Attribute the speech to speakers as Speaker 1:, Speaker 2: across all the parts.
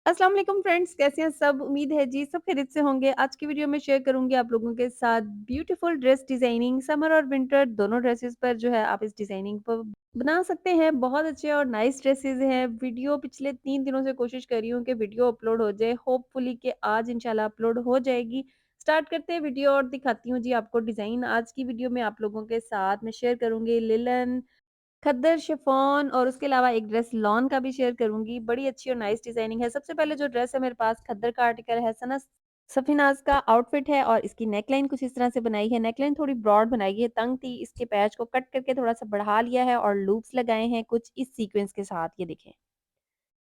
Speaker 1: अस्सलाम वालेकुम फ्रेंड्स, कैसे हैं सब? उम्मीद है जी सब खैरियत से होंगे। आज की वीडियो में शेयर करूंगी आप लोगों के साथ ब्यूटीफुल ड्रेस डिजाइनिंग। समर और विंटर दोनों ड्रेसेस पर जो है आप इस डिजाइनिंग पर बना सकते हैं। बहुत अच्छे और नाइस ड्रेसेस हैं। वीडियो पिछले 3 दिनों से कोशिश कर रही हूँ कि वीडियो अपलोड हो जाए। होपफुली कि आज इंशाल्लाह अपलोड हो जाएगी। स्टार्ट करते हैं वीडियो और दिखाती हूँ जी आपको डिज़ाइन। आज की वीडियो में आप लोगों के साथ मैं शेयर करूंगी लिलन, खद्दर, शिफॉन और उसके अलावा एक ड्रेस लॉन का भी शेयर करूँगी। बड़ी अच्छी और नाइस डिज़ाइनिंग है। सबसे पहले जो ड्रेस है मेरे पास खद्दर का आर्टिकल है, सफ़ीनाज़ का आउटफिट है और इसकी नेकलाइन कुछ इस तरह से बनाई है। नेकलाइन थोड़ी ब्रॉड बनाई है, तंग थी। इसके पैच को कट करके थोड़ा-सा बढ़ा लिया है और लूप्स लगाए हैं कुछ इस सीक्वेंस के साथ, ये देखें।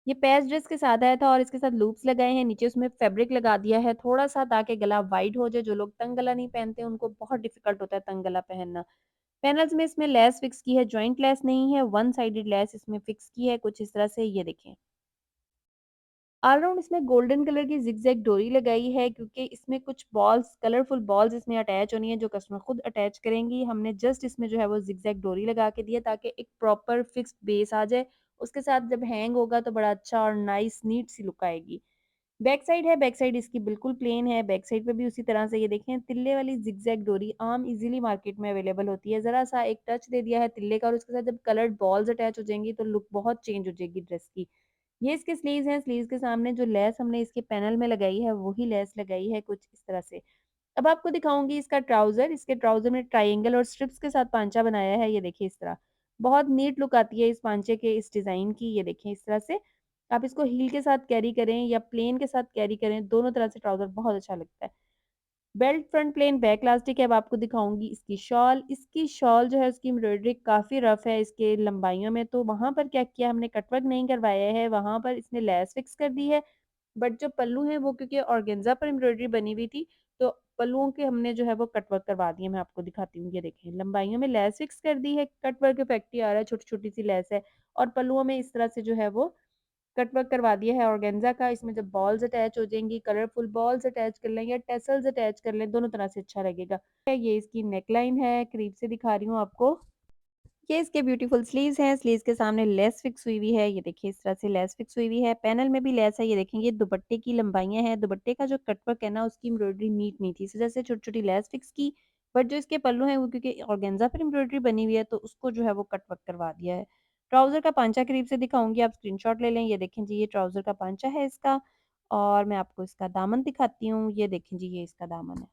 Speaker 1: ये पैच ड्रेस के साथ आया था और इसके साथ लूप्स लगाए हैं। नीचे उसमें फैब्रिक लगा दिया है थोड़ा-सा ताकि गला वाइड हो जाए। जो लोग तंग गला नहीं पहनते उनको बहुत डिफ़िकल्ट होता है तंग गला पहनना। पैनल्स में इसमें लेस फिक्स की है, जॉइंट लेस नहीं है, वन साइडेड लेस इसमें फिक्स की है कुछ इस तरह से, ये देखें। ऑल राउंड इसमें गोल्डन कलर की ज़िगज़ैग डोरी लगाई है क्योंकि इसमें कुछ बॉल्स, कलरफुल बॉल्स इसमें अटैच होनी है जो कस्टमर खुद अटैच करेंगी। हमने जस्ट इसमें जो है वो ज़िगज़ैग डोरी लगा के दी है ताकि एक प्रॉपर फिक्स्ड बेस आ जाए। उसके साथ जब हैंग होगा तो बड़ा अच्छा और नाइस नीट सी लुक आएगी। बैक साइड है, बैक साइड इसकी बिल्कुल प्लेन है। बैक साइड पे भी उसी तरह से ये देखें तिल्ले वाली ज़िगज़ैग डोरी आम इज़िली मार्केट में अवेलेबल होती है। ज़रा-सा एक टच दे दिया है तिल्ले का और उसके साथ जब कलर्ड बॉल्स अटैच हो जाएँगी तो लुक बहुत चेंज हो जाएगी ड्रेस की। ये इसके स्लीव्स हैं, स्लीव्स के सामने जो लेस हमने इसके पैनल में लगाई है वही लेस लगाई है कुछ इस तरह से। अब आपको दिखाऊँगी इसका ट्राउज़र। इसके ट्राउज़र में ट्रायंगल और स्ट्रिप्स के साथ पांचा बनाया है, ये देखिए इस तरह। बहुत नीट लुक आती है इस पांचे के, इस डिज़ाइन की, ये देखें इस तरह से। आप इसको हील के साथ कैरी करें या प्लेन के साथ कैरी करें, दोनों तरह से ट्राउज़र बहुत अच्छा लगता है। Belt front plane back elastic है। अब आपको दिखाऊँगी इसकी शॉल। इसकी शॉल जो है उसकी एम्ब्रॉयडरी काफ़ी रफ़ है इसके लंबाइयों में, तो वहाँ पर क्या किया हमने कटवर्क नहीं करवाया है, वहाँ पर इसने लेस फिक्स कर दी है। बट जो पल्लू हैं वो क्योंकि ऑर्गेन्ज़ा पर एम्ब्रॉयडरी बनी हुई थी, तो पल्लुओं के हमने जो है वो कटवर्क करवा दिए। मैं आपको दिखाती हूँ, ये देखें लंबाइयों में लेस फिक्स कर दी है, कटवर्क इफेक्ट ही आ रहा है, छोटी-छोटी सी लेस है और पल्लुओं में इस तरह से जो है वो कट वर्क करवा दिया है ऑर्गेन्जा का। इसमें जब बॉल्स अटैच हो जाएँगी, कलरफुल बॉल्स अटैच कर लें या टेसल्स अटैच कर लें, दोनों तरह से अच्छा लगेगा। ये इसकी नेकलाइन है, करीब से दिखा रही हूँ आपको। ये इसके ब्यूटीफुल स्लीव्स हैं, स्लीव्स के सामने लेस फिक्स हुई हुई है, ये देखिए इस तरह से लेस फिक्स हुई हुई है। पैनल में भी लेस है, ये देखें ये दुपट्टे की लंबाइयाँ हैं। दुपट्टे का जो कट वर्क है ना उसकी एम्ब्रॉयडरी नीट नहीं थी, इस वजह से छोटी-छोटी लेस फिक्स की। बट जो इसके पल्लू हैं वो क्योंकि ऑर्गेन्जा पर एम्ब्रॉयडरी बनी हुई है तो उसको जो है वो कट वर्क करवा दिया है। ट्राउज़र का पांचा करीब से दिखाऊँगी, आप स्क्रीनशॉट ले लें। ये देखें जी ये ट्राउज़र का पांचा है इसका और मैं आपको इसका दामन दिखाती हूँ। ये देखें जी ये इसका दामन है।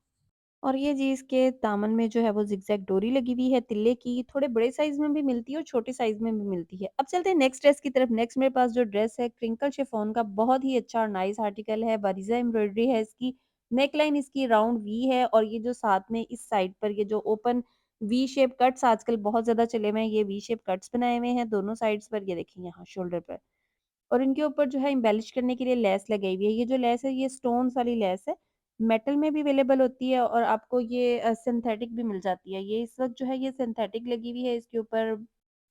Speaker 1: और ये जी इसके दामन में जो है वो ज़िगज़ैग डोरी लगी हुई है तिल्ले की, थोड़े बड़े साइज़ में भी मिलती है और छोटे साइज़ में भी मिलती है। अब चलते हैं नेक्स्ट ड्रेस की तरफ। नेक्स्ट मेरे पास जो ड्रेस है क्रिंकल शिफॉन का बहुत ही अच्छा और नाइस आर्टिकल है, बारीज़ा एम्ब्रॉयडरी है इसकी। नेकलाइन इसकी राउंड वी है और ये जो साथ में इस साइड पर ये जो ओपन वी शेप कट्स आजकल बहुत ज़्यादा चले हुए हैं, ये वी शेप कट्स बनाए हुए हैं दोनों साइड्स पर, ये देखिए यहाँ शोल्डर पर। और इनके ऊपर जो है एम्बेलिश करने के लिए लेस लगाई हुई है। ये जो लेस है ये स्टोन्स वाली लेस है। मेटल में भी अवेलेबल होती है और आपको ये सिंथेटिक भी मिल जाती है। ये इस वक़्त जो है ये सिंथेटिक लगी हुई है, इसके ऊपर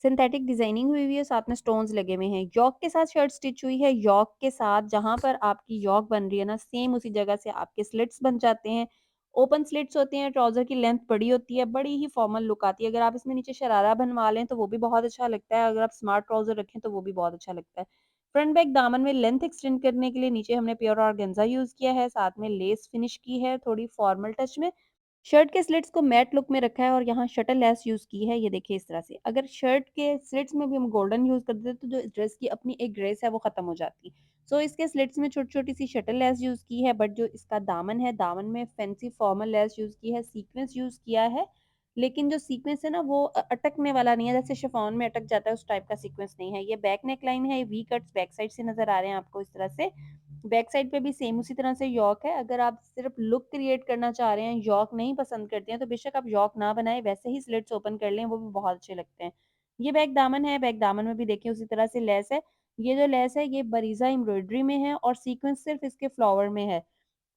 Speaker 1: सिंथेटिक डिज़ाइनिंग हुई हुई है, साथ में स्टोन्स लगे हुए हैं। योक के साथ शर्ट स्टिच हुई है। योक के साथ जहाँ पर आपकी योक बन रही है ना, सेम उसी जगह से आपके स्लिट्स बन जाते हैं। ओपन स्लिट्स होते हैं, ट्राउज़र की लेंथ बड़ी होती है, बड़ी ही फॉर्मल लुक आती है। अगर आप इसमें नीचे शरारा बनवा लें तो वो भी बहुत अच्छा लगता है, अगर आप स्मार्ट ट्राउज़र रखें तो वो भी बहुत अच्छा लगता है। फ्रंट बैक दामन में लेंथ एक्सटेंड करने के लिए नीचे हमने प्योर ऑर्गेन्जा यूज़ किया है, साथ में लेस फिनिश की है थोड़ी फॉर्मल टच में। शर्ट के स्लिट्स को मैट लुक में रखा है और यहाँ शटल लेस यूज़ की है, ये देखिए इस तरह से। अगर शर्ट के स्लिट्स में भी हम गोल्डन यूज़ कर देते तो जो ड्रेस की अपनी एक ग्रेस है वो ख़त्म हो जाती। सो इसके स्लिट्स में छोटी-छोटी सी शटल लेस यूज़ की है, बट जो इसका दामन है, दामन में फैंसी फॉर्मल लेस यूज़ की है, सीक्वेंस यूज़ किया है। लेकिन जो सीक्वेंस है ना वो अटकने वाला नहीं है, जैसे शिफॉन में अटक जाता है उस टाइप का सीक्वेंस नहीं है। ये बैक नेक लाइन है, वी कट्स बैक साइड से नज़र आ रहे हैं आपको इस तरह से। बैक साइड पे भी सेम उसी तरह से यॉक है। अगर आप सिर्फ लुक क्रिएट करना चाह रहे हैं, यॉक नहीं पसंद करते हैं, तो बेशक आप यॉक ना बनाएँ, वैसे ही स्लिट्स ओपन कर लें, वो भी बहुत अच्छे लगते हैं। ये बैक दामन है, बैक दामन में भी देखिए उसी तरह से लेस है। ये जो लेस है ये बरीज़ा एम्ब्रॉयडरी में है और सीक्वेंस सिर्फ इसके फ्लावर में है।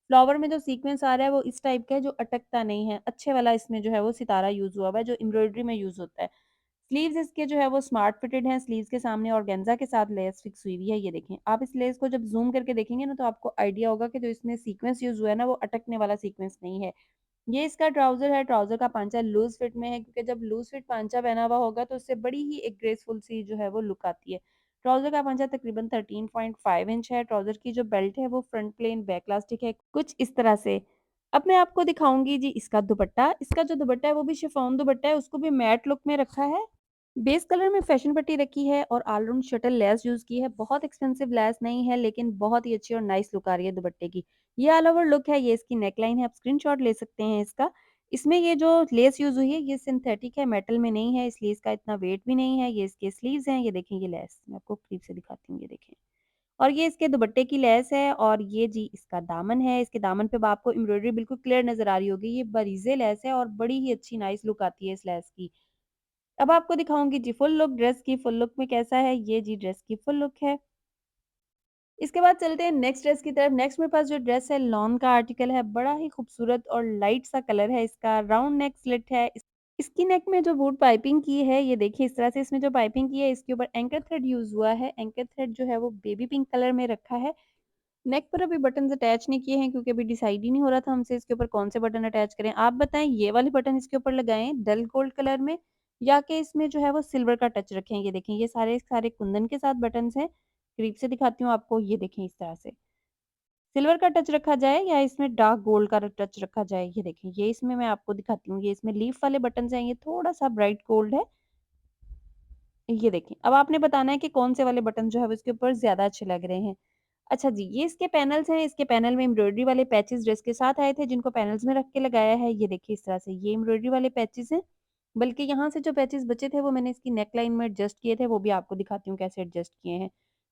Speaker 1: फ्लावर में जो सीक्वेंस आ रहा है वो इस टाइप का है जो अटकता नहीं है। अच्छे वाला इसमें जो है वो सितारा यूज़ हुआ हुआ है जो एम्ब्रॉयडरी में यूज़ होता है। स्लीव्स इसके जो है वो स्मार्ट फिटेड हैं, स्लीव्स के सामने ऑर्गेन्जा के साथ लेस फिक्स हुई हुई है, ये देखें। आप इस लेस को जब ज़ूम करके देखेंगे ना तो आपको आइडिया होगा कि जो इसमें सीक्वेंस यूज़ हुआ है ना वो अटकने वाला सीक्वेंस नहीं है। ये इसका ट्राउज़र है, ट्राउज़र का पांचा लूज़ फिट में है क्योंकि जब लूज़ फिट पांचा पहना हुआ होगा तो उससे बड़ी ही एक ग्रेसफुल सी जो है वो लुक आती है। ट्राउज़र का पांचा तकरीबन 13.5 इंच है। ट्राउज़र की जो बेल्ट है वो फ्रंट प्लेन बैक इलास्टिक है, कुछ इस तरह से। अब मैं आपको दिखाऊँगी जी इसका दुपट्टा। इसका जो दुपट्टा है वो भी शिफॉन दुपट्टा है, उसको भी मैट लुक में रखा है। बेस कलर में फैशन पट्टी रखी है और all round shuttle lace use की है। बहुत एक्सपेंसिव लेस नहीं है, लेकिन बहुत ही अच्छी और नाइस लुक आ रही है दुपट्टे की। ये ऑल ओवर लुक है, ये इसकी नेकलाइन है, आप स्क्रीनशॉट ले सकते हैं इसका। इसमें ये जो लेस यूज़ हुई है ये सिंथेटिक है, मेटल में नहीं है, इसलिए इसका इतना वेट भी नहीं है। ये इसके स्लीव्स हैं, ये देखें ये लेस, मैं आपको करीब से दिखाती हूँ, ये देखें। और ये इसके दुपट्टे की लेस है और ये जी इसका दामन है। इसके दामन पे आपको एम्ब्रॉयडरी बिल्कुल क्लियर नज़र आ रही होगी। ये बरीज़े लेस है और बड़ी ही अच्छी नाइस लुक आती है इस लेस की। अब आपको दिखाऊँगी जी फुल लुक ड्रेस की, फुल लुक में कैसा है, ये जी ड्रेस की फुल लुक है। इसके बाद चलते हैं नेक्स्ट ड्रेस की तरफ। नेक्स्ट मेरे पास जो ड्रेस है लॉन का आर्टिकल है, बड़ा ही खूबसूरत और लाइट सा कलर है इसका, राउंड नेक स्लिट है। इसकी नेक में जो वुड पाइपिंग की है, ये देखिए इस तरह से इसमें जो पाइपिंग की है, इसके ऊपर एंकर थ्रेड यूज़ हुआ है। एंकर थ्रेड जो है वो बेबी पिंक कलर में रखा है। नेक पर अभी बटन्स अटैच नहीं किए हैं क्योंकि अभी डिसाइड ही नहीं हो रहा था हमसे इसके ऊपर कौन से बटन अटैच करें। आप बताएँ ये वाले बटन इसके ऊपर लगाएँ डल गोल्ड कलर में या कि इसमें जो है वो सिल्वर का टच रखें। ये देखें ये सारे सारे कुंदन के साथ बटन्स हैं। करीब से दिखाती हूँ आपको, ये देखें इस तरह से। सिल्वर का टच रखा जाए या इसमें डार्क गोल्ड का टच रखा जाए, ये देखें। ये इसमें मैं आपको दिखाती हूँ, ये इसमें लीफ वाले बटन्स हैं, ये थोड़ा-सा ब्राइट गोल्ड है। ये देखें, अब आपने बताना है कि कौन से वाले बटन जो है वो इसके ऊपर ज़्यादा अच्छे लग रहे हैं। अच्छा जी, ये इसके पैनल्स हैं, इसके पैनल में एम्ब्रॉयडरी वाले पैचेज़ ड्रेस के साथ आए थे जिनको पैनल्स में रख के लगाया है। ये देखिए इस तरह से ये एम्ब्रॉयडरी वाले पैचेज़ हैं, बल्कि यहाँ से जो पैचेज़ बचे थे वो मैंने इसकी नेक लाइन में एडजस्ट किए थे, वो भी आपको दिखाती हूँ कैसे एडजस्ट किए हैं।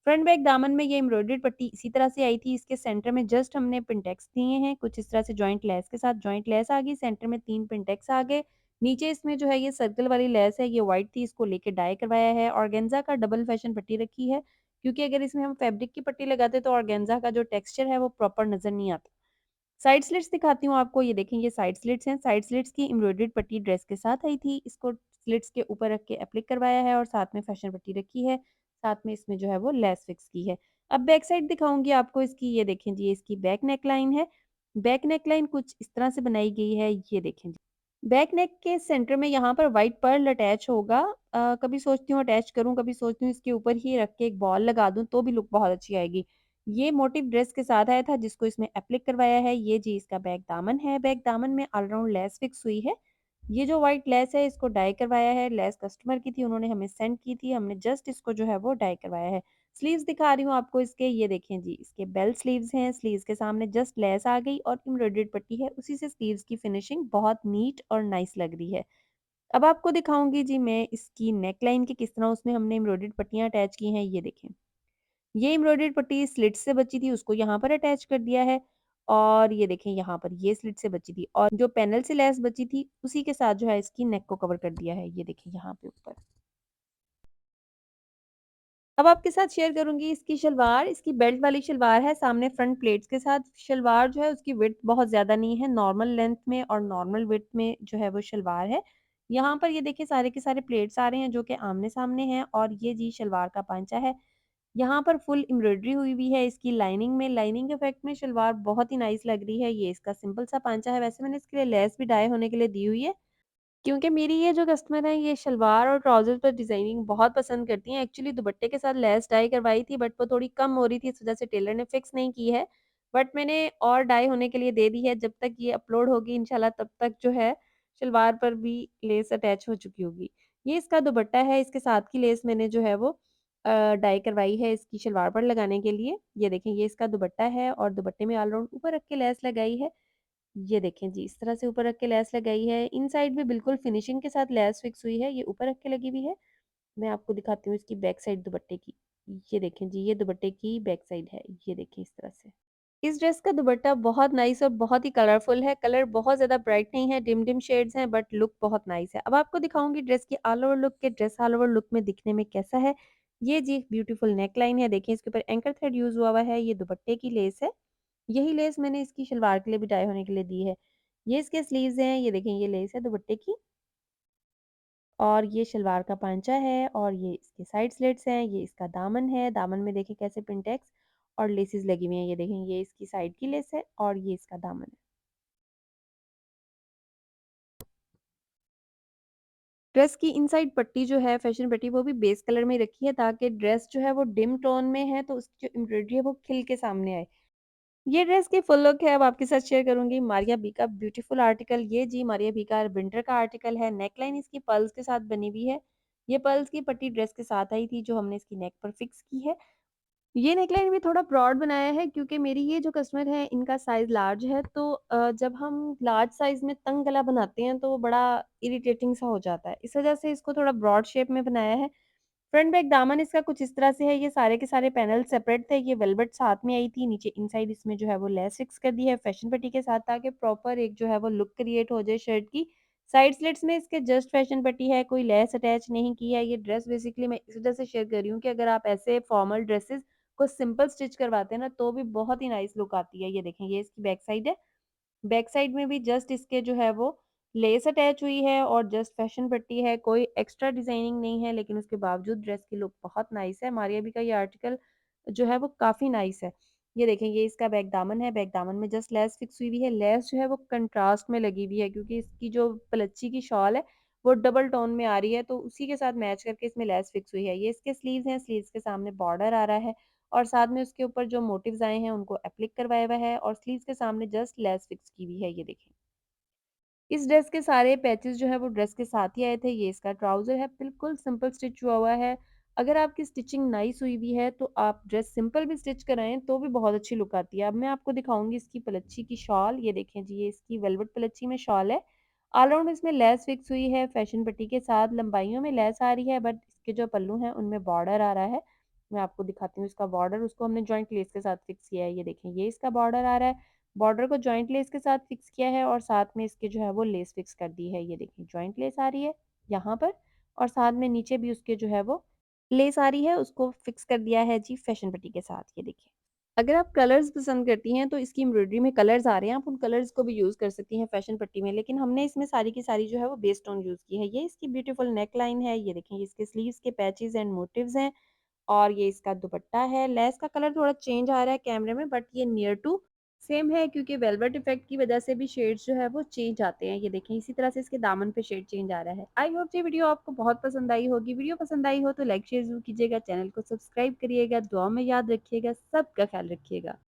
Speaker 1: फ्रंट बैक दामन में ये एम्ब्रॉयडर्ड पट्टी इसी तरह से आई थी, इसके सेंटर में जस्ट हमने पिनटेक्स दिए हैं, कुछ इस तरह से जॉइंट लेस के साथ जॉइंट लेस आ गई, सेंटर में 3 पिनटेक्स आ गए। नीचे इसमें जो है ये सर्कल वाली लेस है, ये व्हाइट थी, इसको लेके डाई करवाया है। ऑर्गेन्जा का डबल फैशन पट्टी रखी है, क्योंकि अगर इसमें हम फैब्रिक की पट्टी लगाते तो ऑर्गेन्जा का जो टेक्सचर है वो प्रॉपर नज़र नहीं आता। साइड स्लिट्स दिखाती हूँ आपको, ये देखें ये साइड स्लिट्स हैं। साइड स्लिट्स की एम्ब्रॉयडर्ड पट्टी ड्रेस के साथ आई थी। इसको स्लिट्स के ऊपर रख के एप्लिक करवाया है और साथ में फैशन पट्टी रखी है। साथ में इसमें जो है वो लेस फिक्स की है। अब बैक साइड दिखाऊँगी आपको इसकी, ये देखें जी, ये इसकी बैक नेकलाइन है। बैक नेकलाइन कुछ इस तरह से बनाई गई है, ये देखें जी। बैक नेक के सेंटर में यहाँ पर व्हाइट पर्ल अटैच होगा। कभी सोचती हूँ अटैच करूँ, कभी सोचती हूँ इसके ऊपर ही रख के एक बॉल लगा दूँ तो भी लुक बहुत अच्छी आएगी। ये मोटिव ड्रेस के साथ आया था जिसको इसमें एप्लिक करवाया है। ये जी इसका बैक दामन है। बैक दामन में ऑल राउंड लेस फिक्स हुई है। ये जो व्हाइट लेस है इसको डाई करवाया है। लेस कस्टमर की थी, उन्होंने हमें सेंड की थी। हमने जस्ट इसको जो है वो डाई करवाया है। स्लीव्स दिखा रही हूँ आपको इसके, ये देखें जी इसके बेल स्लीव्स हैं। स्लीव्स के सामने जस्ट लेस आ गई और एम्ब्रॉयडर्ड पट्टी है, उसी से स्लीव्स की फिनिशिंग बहुत नीट और नाइस लग रही है। अब आपको दिखाऊंगी जी मैं इसकी नेकलाइन की किस तरह उसमें हमने एम्ब्रॉयडर्ड पट्टियाँ अटैच की हैं, ये देखें। ये एम्ब्रॉयडर्ड पट्टी स्लिट से बची थी, उसको यहाँ पर अटैच कर दिया है और ये देखें यहाँ पर ये स्लिट से बची थी और जो पैनल से लेस बची थी उसी के साथ जो है इसकी नेक को कवर कर दिया है, ये देखें यहाँ पे ऊपर। अब आपके साथ शेयर करूँगी इसकी शलवार। इसकी बेल्ट वाली शलवार है, सामने फ्रंट प्लेट्स के साथ। शलवार जो है उसकी विड्थ बहुत ज़्यादा नहीं है, नॉर्मल लेंथ में और नॉर्मल विड्थ में जो है वो शलवार है। यहाँ पर ये देखिए सारे के सारे प्लेट्स आ रहे हैं जो कि आमने-सामने हैं और ये जी शलवार का पांचा है। यहाँ पर फुल एम्ब्रॉयडरी हुई हुई है इसकी लाइनिंग में। लाइनिंग इफ़ेक्ट में शलवार बहुत ही नाइस लग रही है। ये इसका सिंपल सा पांचा है, वैसे मैंने इसके लिए लेस भी डाई होने के लिए दी हुई है। क्योंकि मेरी ये जो कस्टमर हैं ये शलवार और ट्राउज़र पर डिज़ाइनिंग बहुत पसंद करती हैं। एक्चुअली दुपट्टे के साथ लेस डाई करवाई थी बट वो थोड़ी कम हो रही थी, इस वज़ह से टेलर ने फिक्स नहीं की है। बट मैंने और डाई होने के लिए दे दी है, जब तक ये अपलोड होगी इंशाल्लाह तब तक जो है शलवार पर भी लेस अटैच हो चुकी होगी। ये इसका दुपट्टा है, इसके साथ की लेस मैंने जो है वो डाई करवाई है इसकी शलवार पर लगाने के लिए। ये देखें ये इसका दुपट्टा है और दुपट्टे में ऑल राउंड ऊपर रख के लेस लगाई है। ये देखें जी, इस तरह से ऊपर रख के लेस लगाई है। इन साइड भी बिल्कुल फिनिशिंग के साथ लेस फिक्स हुई है, ये ऊपर रख के लगी हुई है। मैं आपको दिखाती हूँ इसकी बैक साइड दुपट्टे की। ये देखें जी, ये दुपट्टे की बैक साइड है, ये देखें इस तरह से। इस ड्रेस का दुपट्टा बहुत नाइस और बहुत ही कलरफुल है। कलर बहुत ज़्यादा ब्राइट नहीं है, डिम-डिम शेड्स हैं बट लुक बहुत नाइस है। अब आपको दिखाऊँगी ड्रेस की ऑल ओवर लुक, के ड्रेस ऑल ओवर लुक में दिखने में कैसा है। ये जी ब्यूटीफुल नेकलाइन है, देखिए इसके ऊपर एंकर थ्रेड यूज़ हुआ हुआ है, ये दुपट्टे की लेस है। यही लेस मैंने इसकी शलवार के लिए भी टाई होने के लिए दी है। ये इसके स्लीव्स हैं, ये देखें ये लेस है दुपट्टे की और ये शलवार का पांचा है और ये इसके साइड स्लिट्स हैं, ये इसका दामन है। दामन में देखें कैसे पिंटेक्स और लेसेस लगी हुई हैं, ये देखें ये इसकी साइड की लेस है और ये इसका दामन है। ड्रेस की इनसाइड पट्टी जो है फैशन पट्टी वो भी बेस कलर में ही रखी है ताकि ड्रेस जो है वो डिम टोन में है तो उसकी जो एम्ब्रॉयडरी है वो खिल के सामने आए। ये ड्रेस की फुल लुक है अब आपके साथ शेयर करूँगी। मारिया बी का ब्यूटीफुल आर्टिकल, ये जी मारिया बी का विंटर का आर्टिकल है। नेकलाइन इसकी पर्ल्स के साथ बनी हुई है। ये पर्ल्स की पट्टी ड्रेस के साथ आई थी जो हमने इसकी नेक पर फिक्स की है। ये नेकलाइन भी थोड़ा ब्रॉड बनाया है क्योंकि मेरी ये जो कस्टमर है इनका साइज़ लार्ज है तो जब हम लार्ज साइज़ में तंग गला बनाते हैं तो वो बड़ा इरिटेटिंग सा हो जाता है। इस वज़ह से इसको थोड़ा ब्रॉड शेप में बनाया है। फ्रंट बैक दामन इसका कुछ इस तरह से है, ये सारे के सारे पैनल सेपरेट थे, ये वेलवेट साथ में आई थी, नीचे इनसाइड इसमें जो है वो लेस फिक्स कर दी है फैशन पट्टी के साथ ताकि प्रॉपर एक जो है वो लुक क्रिएट हो जाए शर्ट की। साइड स्लिट्स में इसके जस्ट फैशन पट्टी है, कोई लेस अटैच नहीं की है। ये ड्रेस बेसिकली मैं इस वजह से शेयर कर रही हूँ कि अगर आप ऐसे फॉर्मल ड्रेसेस को सिंपल स्टिच करवाते हैं ना, तो भी बहुत ही नाइस लुक आती है। ये देखें, ये इसकी बैक साइड है। बैक साइड में भी जस्ट इसके जो है वो लेस अटैच हुई है और जस्ट फैशन पट्टी है, कोई एक्स्ट्रा डिज़ाइनिंग नहीं है, लेकिन उसके बावजूद ड्रेस की लुक बहुत नाइस है। मारिया बी का ये आर्टिकल जो है वो काफ़ी नाइस है। ये देखें, ये इसका बैक दामन है, बैक दामन में जस्ट लेस फिक्स हुई हुई है। लेस जो है वो कंट्रास्ट में लगी हुई है क्योंकि इसकी जो पलच्ची की शॉल है वो डबल टोन में आ रही है, तो उसी के साथ मैच करके इसमें लेस फिक्स हुई है। ये इसके स्लीव्स हैं, स्लीव्स के सामने बॉर्डर आ रहा है और साथ में उसके ऊपर जो मोटिव्स आए हैं उनको एप्लिक करवाया हुआ है और स्लीव्स के सामने जस्ट लेस फिक्स की हुई है। ये देखें, इस ड्रेस के सारे पैचेस जो है वो ड्रेस के साथ ही आए थे। ये इसका ट्राउज़र है, बिल्कुल सिंपल स्टिच हुआ हुआ है। अगर आपकी स्टिचिंग नाइस हुई हुई है तो आप ड्रेस सिंपल भी स्टिच कराएँ तो भी बहुत अच्छी लुक आती है। अब मैं आपको दिखाऊँगी इसकी पलच्ची की शॉल। ये देखें जी, ये इसकी वेलवेट पलच्ची में शॉल है। ऑल राउंड इसमें लेस फिक्स हुई है फैशन पट्टी के साथ, लंबाइयों में लेस आ रही है बट इसके जो पल्लू हैं उनमें बॉर्डर आ रहा है। मैं आपको दिखाती हूँ इसका बॉर्डर, उसको हमने जॉइंट लेस के साथ फिक्स किया है। ये देखें, ये इसका बॉर्डर आ रहा है। बॉर्डर को जॉइंट लेस के साथ फिक्स किया है और साथ में इसके जो है वो लेस फिक्स कर दी है। ये देखिए, जॉइंट लेस आ रही है यहाँ पर और साथ में नीचे भी उसके जो है वो लेस आ रही है, उसको फिक्स कर दिया है जी फैशन पट्टी के साथ। ये देखिए, अगर आप कलर्स पसंद करती हैं तो इसकी एम्ब्रॉयडरी में कलर्स आ रहे हैं, आप उन कलर्स को भी यूज़ कर सकती हैं फैशन पट्टी में, लेकिन हमने इसमें सारी की सारी जो है वो बेस टोन यूज़ की है। ये इसकी ब्यूटीफुल नेक लाइन है। ये देखें, ये इसके स्लीव्स के पैचेस एंड मोटिव्स हैं और ये इसका दुपट्टा है। लेस का कलर थोड़ा चेंज आ रहा है कैमरे में बट ये नियर टू सेम है क्योंकि वेलवेट इफेक्ट की वजह से भी शेड्स जो है वो चेंज आते हैं। ये देखें, इसी तरह से इसके दामन पे शेड चेंज आ रहा है। आई होप ये वीडियो आपको बहुत पसंद आई होगी। वीडियो पसंद आई हो तो लाइक शेयर ज़रूर कीजिएगा, चैनल को सब्सक्राइब करिएगा, दुआ में याद रखिएगा, सबका ख्याल रखिएगा।